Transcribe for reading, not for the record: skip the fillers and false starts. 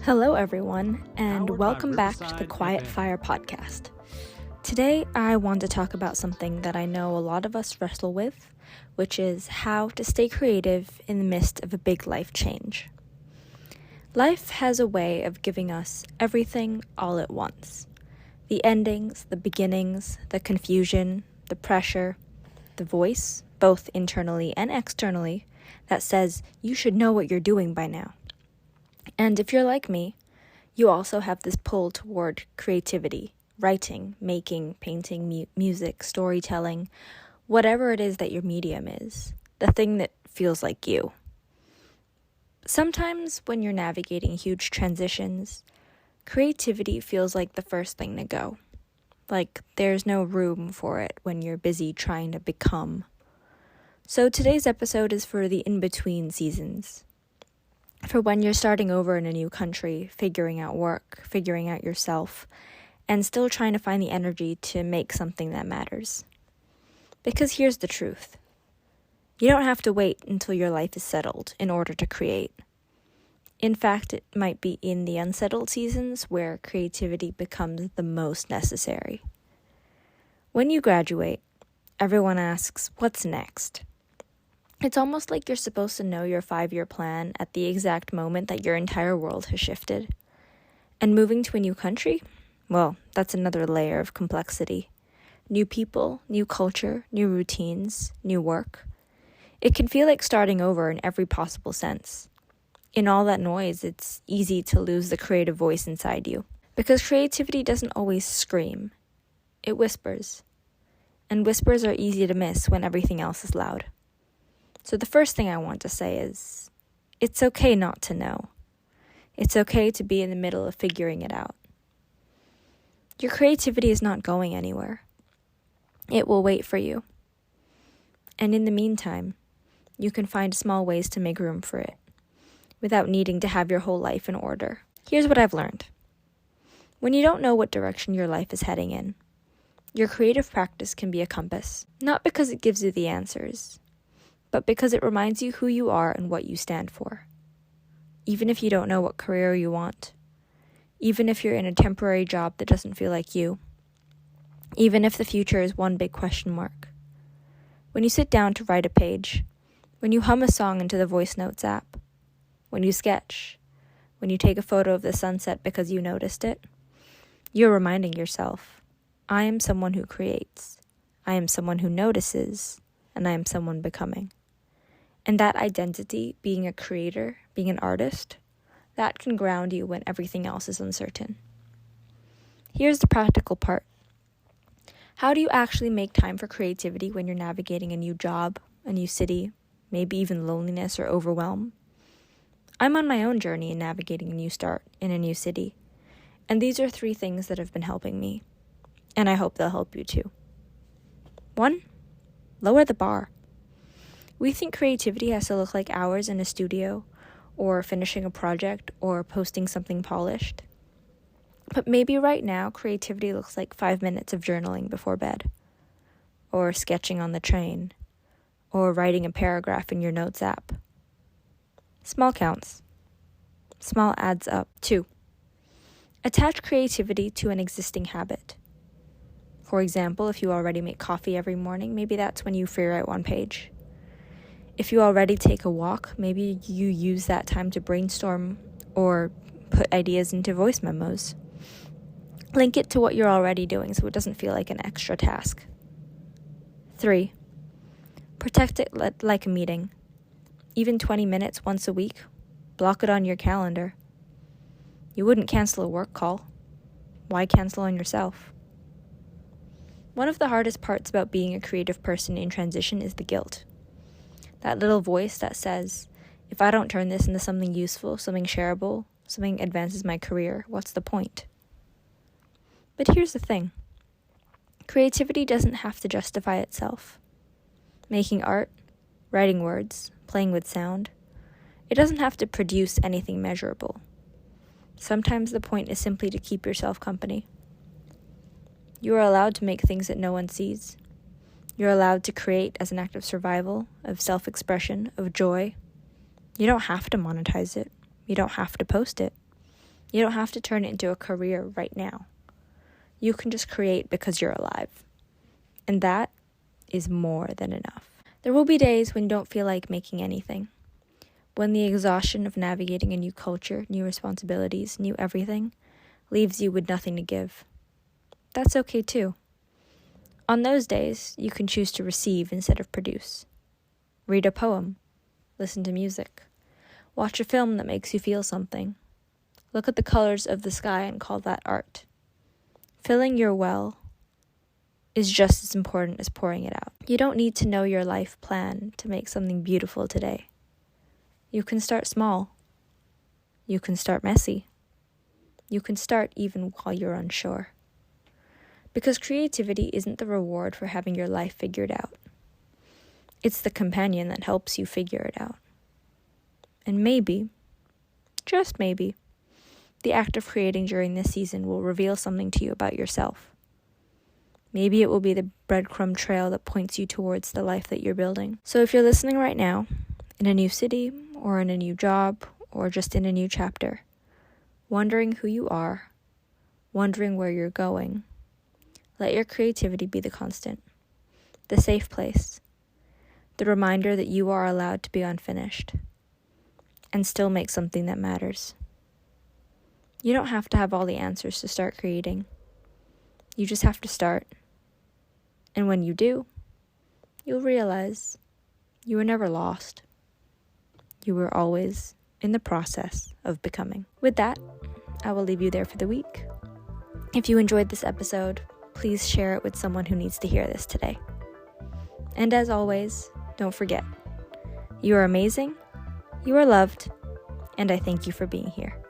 Hello, everyone, and welcome back to the Quiet Fire podcast. Today, I want to talk about something that I know a lot of us wrestle with, which is how to stay creative in the midst of a big life change. Life has a way of giving us everything all at once. The endings, the beginnings, the confusion, the pressure, the voice, both internally and externally, that says you should know what you're doing by now. And if you're like me, you also have this pull toward creativity, writing, making, painting, music, storytelling, whatever it is that your medium is, the thing that feels like you. Sometimes when you're navigating huge transitions, creativity feels like the first thing to go. Like there's no room for it when you're busy trying to become. So today's episode is for the in-between seasons. For when you're starting over in a new country, figuring out work, figuring out yourself, and still trying to find the energy to make something that matters. Because here's the truth. You don't have to wait until your life is settled in order to create. In fact, it might be in the unsettled seasons where creativity becomes the most necessary. When you graduate, everyone asks, what's next? It's almost like you're supposed to know your 5-year plan at the exact moment that your entire world has shifted. And moving to a new country? Well, that's another layer of complexity. New people, new culture, new routines, new work. It can feel like starting over in every possible sense. In all that noise, it's easy to lose the creative voice inside you. Because creativity doesn't always scream. It whispers. And whispers are easy to miss when everything else is loud. So the first thing I want to say is, it's okay not to know. It's okay to be in the middle of figuring it out. Your creativity is not going anywhere. It will wait for you. And in the meantime, you can find small ways to make room for it, without needing to have your whole life in order. Here's what I've learned. When you don't know what direction your life is heading in, your creative practice can be a compass, not because it gives you the answers, but because it reminds you who you are and what you stand for. Even if you don't know what career you want, even if you're in a temporary job that doesn't feel like you, even if the future is one big question mark. When you sit down to write a page, when you hum a song into the voice notes app, when you sketch, when you take a photo of the sunset because you noticed it, you're reminding yourself, I am someone who creates, I am someone who notices, and I am someone becoming. And that identity, being a creator, being an artist, that can ground you when everything else is uncertain. Here's the practical part. How do you actually make time for creativity when you're navigating a new job, a new city, maybe even loneliness or overwhelm? I'm on my own journey in navigating a new start in a new city, and these are 3 things that have been helping me, and I hope they'll help you too. 1, lower the bar. We think creativity has to look like hours in a studio, or finishing a project, or posting something polished. But maybe right now, creativity looks like 5 minutes of journaling before bed, or sketching on the train, or writing a paragraph in your notes app. Small counts. Small adds up. 2, attach creativity to an existing habit. For example, if you already make coffee every morning, maybe that's when you free write 1 page. If you already take a walk, maybe you use that time to brainstorm or put ideas into voice memos. Link it to what you're already doing so it doesn't feel like an extra task. 3, protect it like a meeting. Even 20 minutes once a week, block it on your calendar. You wouldn't cancel a work call. Why cancel on yourself? One of the hardest parts about being a creative person in transition is the guilt. That little voice that says, if I don't turn this into something useful, something shareable, something advances my career, what's the point? But here's the thing. Creativity doesn't have to justify itself. Making art, writing words, playing with sound, it doesn't have to produce anything measurable. Sometimes the point is simply to keep yourself company. You are allowed to make things that no one sees. You're allowed to create as an act of survival, of self-expression, of joy. You don't have to monetize it. You don't have to post it. You don't have to turn it into a career right now. You can just create because you're alive. And that is more than enough. There will be days when you don't feel like making anything. When the exhaustion of navigating a new culture, new responsibilities, new everything, leaves you with nothing to give. That's okay too. On those days, you can choose to receive instead of produce. Read a poem. Listen to music. Watch a film that makes you feel something. Look at the colors of the sky and call that art. Filling your well is just as important as pouring it out. You don't need to know your life plan to make something beautiful today. You can start small. You can start messy. You can start even while you're unsure. Because creativity isn't the reward for having your life figured out. It's the companion that helps you figure it out. And maybe, just maybe, the act of creating during this season will reveal something to you about yourself. Maybe it will be the breadcrumb trail that points you towards the life that you're building. So if you're listening right now, in a new city, or in a new job, or just in a new chapter, wondering who you are, wondering where you're going, let your creativity be the constant, the safe place, the reminder that you are allowed to be unfinished, and still make something that matters. You don't have to have all the answers to start creating. You just have to start. And when you do, you'll realize you were never lost. You were always in the process of becoming. With that, I will leave you there for the week. If you enjoyed this episode, please share it with someone who needs to hear this today. And as always, don't forget, you are amazing, you are loved, and I thank you for being here.